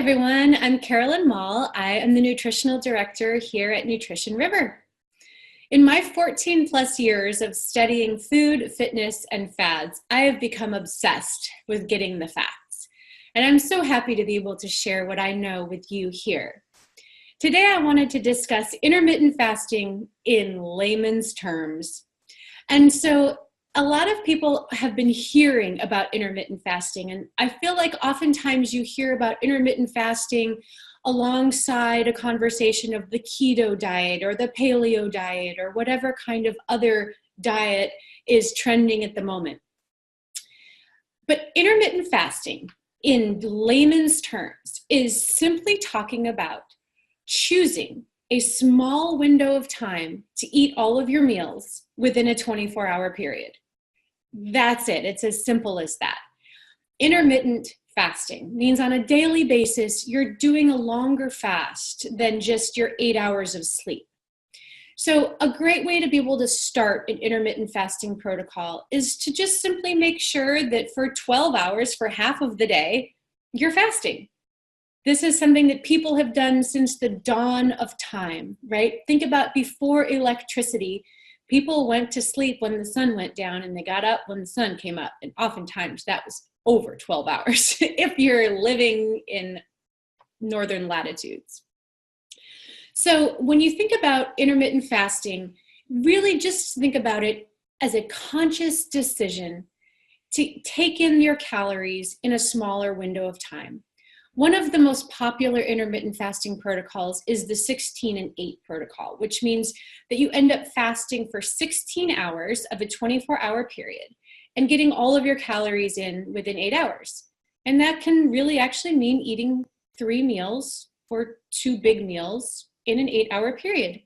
everyone, I'm Carolyn Mall. I am the Nutritional Director here at Nutrition River. In my 14 plus years of studying food, fitness, and fads, I have become obsessed with getting the facts. And I'm so happy to be able to share what I know with you here. Today, I wanted to discuss intermittent fasting in layman's terms. And so a lot of people have been hearing about intermittent fasting, and I feel like oftentimes you hear about intermittent fasting alongside a conversation of the keto diet or the paleo diet or whatever kind of other diet is trending at the moment. But intermittent fasting, in layman's terms, is simply talking about choosing a small window of time to eat all of your meals within a 24-hour period. That's it. It's as simple as that. Intermittent fasting means on a daily basis, you're doing a longer fast than just your 8 hours of sleep. So a great way to be able to start an intermittent fasting protocol is to just simply make sure that for 12 hours, for half of the day, you're fasting. This is something that people have done since the dawn of time, right? Think about before electricity. People went to sleep when the sun went down and they got up when the sun came up. And oftentimes that was over 12 hours if you're living in northern latitudes. So when you think about intermittent fasting, really just think about it as a conscious decision to take in your calories in a smaller window of time. One of the most popular intermittent fasting protocols is the 16 and 8 protocol, which means that you end up fasting for 16 hours of a 24-hour period and getting all of your calories in within 8 hours. And that can really actually mean eating 3 meals or 2 big meals in an 8-hour period.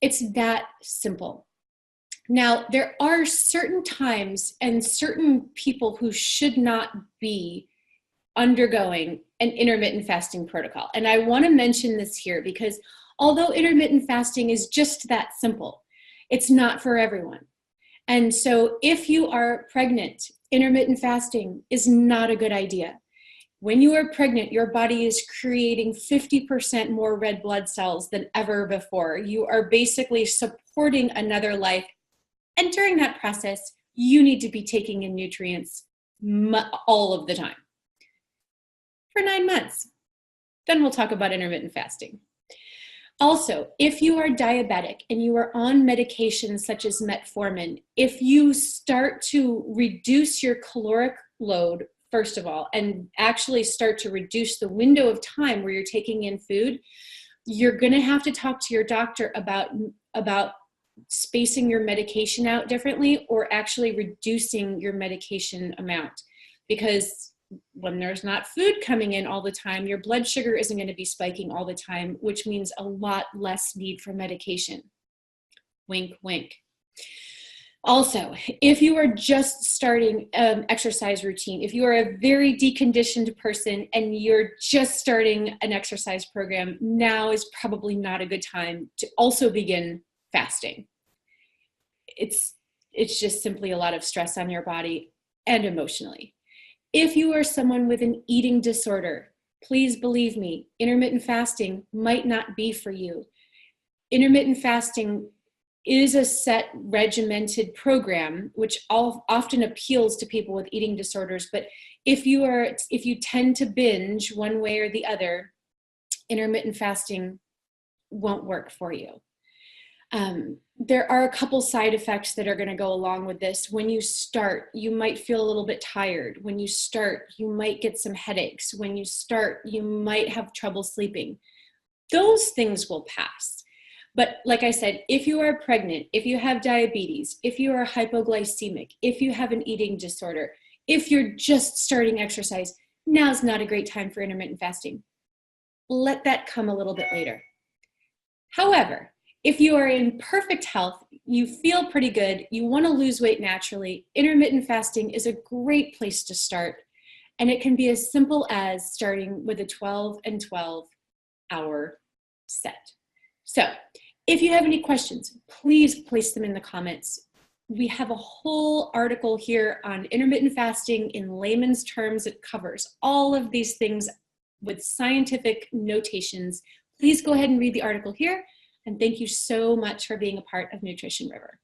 It's that simple. Now, there are certain times and certain people who should not be undergoing an intermittent fasting protocol. And I want to mention this here because although intermittent fasting is just that simple, it's not for everyone. And so if you are pregnant, intermittent fasting is not a good idea. When you are pregnant, your body is creating 50% more red blood cells than ever before. You are basically supporting another life. And during that process, you need to be taking in nutrients all of the time. For 9 months. Then we'll talk about intermittent fasting. Also, if you are diabetic and you are on medications such as metformin, if you start to reduce your caloric load, first of all, and actually start to reduce the window of time where you're taking in food, you're going to have to talk to your doctor about spacing your medication out differently or actually reducing your medication amount. Because when there's not food coming in all the time, your blood sugar isn't going to be spiking all the time, which means a lot less need for medication. Wink, wink. Also, if you are just starting an exercise routine, if you are a very deconditioned person and you're just starting an exercise program, now is probably not a good time to also begin fasting. It's just simply a lot of stress on your body and emotionally. If you are someone with an eating disorder, please believe me, intermittent fasting might not be for you. Intermittent fasting is a set regimented program, which often appeals to people with eating disorders. But if you tend to binge one way or the other, intermittent fasting won't work for you. There are a couple side effects that are going to go along with this. When you start, you might feel a little bit tired. When you start, you might get some headaches. When you start, you might have trouble sleeping. Those things will pass. But like I said, if you are pregnant, if you have diabetes, if you are hypoglycemic, if you have an eating disorder, if you're just starting exercise, now's not a great time for intermittent fasting. Let that come a little bit later. However, if you are in perfect health, you feel pretty good, you want to lose weight naturally, intermittent fasting is a great place to start. And it can be as simple as starting with a 12 and 12 hour set. So if you have any questions, please place them in the comments. We have a whole article here on intermittent fasting in layman's terms. It covers all of these things with scientific notations. Please go ahead and read the article here. And thank you so much for being a part of Nutrition River.